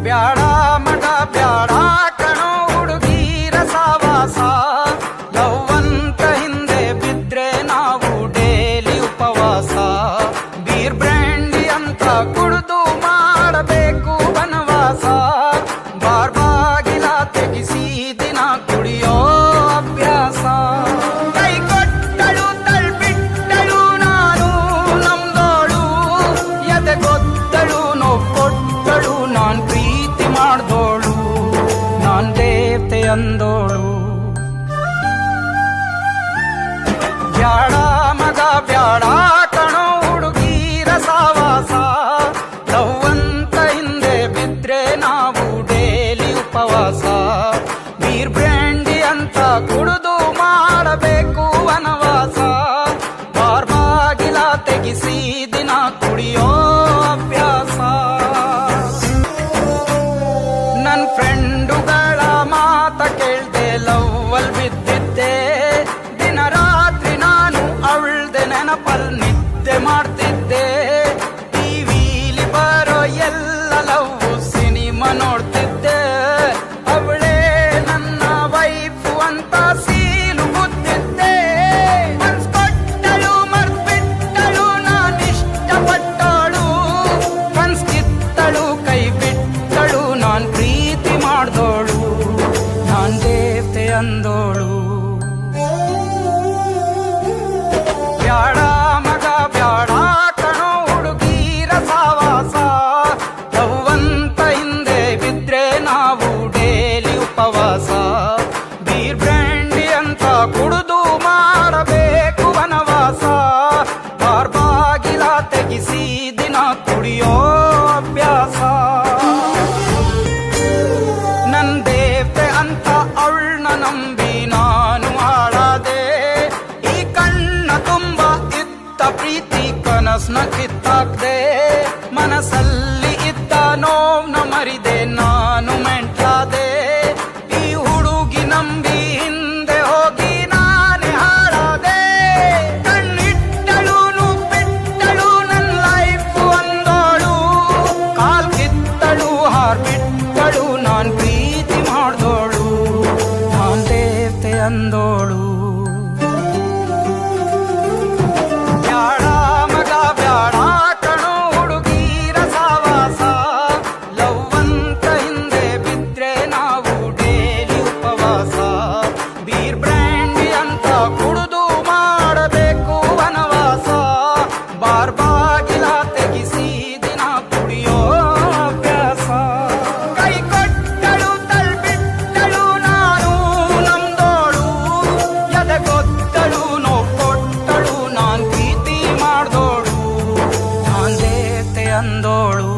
ಬ್ಯಾಡ ಮಗ ಬ್ಯಾಡ ಕಣೋ ಹುಡುಗೀರ ಸಾವಾಸ, ಲವ್ ಅಂತ ಹಿಂದೆ ಬಿದ್ರೆ ನಾವು ಡೇಲಿ ಉಪವಾಸ, ಬೀರ್ ಬ್ರ್ಯಾಂಡಿ ಅಂತ ಕುಡಿದು ಮಾಡಬೇಕು ವನವಾಸ, ಬಾರ್ ಬಾಗಿಲ ತೆಗಿಸಿ ದಿನ ಕುಡಿಯೋ ಅಭ್ಯಾಸ. ಕೈ ಕೊಟ್ಟಳು ತಳ್ಬಿಟ್ಟಳು ನಾನು ನಮ್ದೋಳು, ಎದೆ ಗೊತ್ತಳು ನೋವು ಕೊಟ್ಟಳು ನಾನ್ ಪ್ರೀತಿ ಮಾಡ್ದೋಳು, ನಾನ್ ದೇವತೆ ಅಂದೋಳು. ಬ್ಯಾಡ ಮಗ ಬ್ಯಾಡ ಕಣೋ ಹುಡುಗೀರ ಸಾವಾಸ, ಲವ್ ಅಂತ ಹಿಂದೆ ಬಿದ್ರೆ ನಾವು ಡೇಲಿ ಉಪವಾಸ, ಬೀರ್ ಬ್ರ್ಯಾಂಡಿ ಅಂತ ಕುಡಿದು ಮಾಡಬೇಕು ವನವಾಸ, ಬಾರ್ ಬಾಗಿಲ ತೆಗಿಸಿ ದಿನ ಕುಡಿಯೋ ಅಭ್ಯಾಸ. ನನ್ ಫ್ರೆಂಡುಗಳ ಮಾತ ಕೇಳ್ದೆ ಲವ್ವಲ್ ಬಿದ್ದಿದ್ದೆ, ದಿನ ರಾತ್ರಿ ನಾನು ಅವಳ್ದೆ ನೆನಪಲ್ ನಿದ್ದೆ ಮಾಡ್ತಿದ್ದೆ, ಟಿವಿಲಿ ಬರೋ ಎಲ್ಲ ಲವ್ ಸಿನಿಮಾ ನೋಡ್ತಿದ್ದೆ, ಅವಳೇ ನನ್ನ ವೈಫು ಅಂತ ಸೀಲು ಗೊತ್ತಿದ್ದೆ, ಕನ್ಸ್ಕೊಟ್ಟಳು ಮರ್ತ್ಬಿಟ್ಟಳು ನಾನ್ ಇಷ್ಟಪಟ್ಟಳು, ಕನ್ಸ್ಕಿತ್ತಳು ಕೈ ಬಿಟ್ಟಳು ನಾನ್ ಪ್ರೀತಿ ಮಾಡ್ದೋಳು, ನಾನ್ ದೇವತೆ ಅಂದೋಳು. ಬ್ಯಾಡ ಮಗ ಬ್ಯಾಡ ಕಣೋ ಹುಡುಗೀರ ಸಾವಾಸ, ಲವ್ ಅಂತ ಹಿಂದೆ ಬಿದ್ರೆ ನಾವು ಡೇಲಿ ಉಪವಾಸ, ಬೀರ್ ಬ್ರ್ಯಾಂಡಿ ಅಂತ ಕುಡಿದು ಮಾಡಬೇಕು ವನವಾಸ, ಬಾರ್ ಬಾಗಿಲ ತೆಗಿಸಿ ದಿನ ಕುಡಿಯೋ ಅಭ್ಯಾಸ. ನನ್ ದೇವತೆ ಅಂತ ಅವಳನ್ನ ನಂಬಿ ನಾನು ಹಾಳಾದೆ, ಈ ಕಣ್ಣ ತುಂಬ ಇದ್ದ ಪ್ರೀತಿ ಕನಸ್ನ ಕಿತ್ತಾಕ್ದೆ, ಮನಸ್ಸಲ್ಲಿ ಇದ್ದ ನೋವ್ನ ಮರಿದೆ ನಾನು ಮೆಂಟ್ಲಾದೆ, ಈ ಹುಡುಗಿ ನಂಬಿ ಹಿಂದೆ ಹೋಗಿ ನಾನೇ ಹಾಳಾದೆ, ಕಣ್ಣಿಟ್ಟಳು ಬಿಟ್ಟಳು ನನ್ ಲೈಫು ಅಂದೋಳು, ಕಾಲ್ ಕಿತ್ತಳು ಹಾರ್ಬಿಟ್ಟಳು ನಾನ್ ಪ್ರೀತಿ ಮಾಡ್ದೋಳು, ನಾನ್ ದೇವತೆ ಅಂದೋಳು. ಬ್ಯಾಡ ಮಗ ಬ್ಯಾಡ ಕಣೋ ಹುಡುಗೀರ ಸಾವಾಸ, ಲವ್ ಅಂತ ಹಿಂದೆ ಬಿದ್ರೆ ನಾವು ಡೇಲಿ ಉಪವಾಸ, ಬೀರ್ ಬ್ರ್ಯಾಂಡಿ ಅಂತ ಕುಡಿದು ಮಾಡಬೇಕು ವನವಾಸ, ಬಾರ್ ಬಾಗಿಲ ತೆಗಿಸಿ ದಿನ ಕುಡಿಯೋ ಅಭ್ಯಾಸ. ಕೈ ಕೊಟ್ಟಳು ತಳ್ಬಿಟ್ಟಳು ನಾನು ನಮ್ದೋಳು, ಎದೆ ಗೊತ್ತಳು ನೋವು ಕೊಟ್ಟಳು ನಾನ್ ಪ್ರೀತಿ ಮಾಡ್ದೋಳು, ನಾನ್ ದೇವತೆ ಅಂದೋಳು.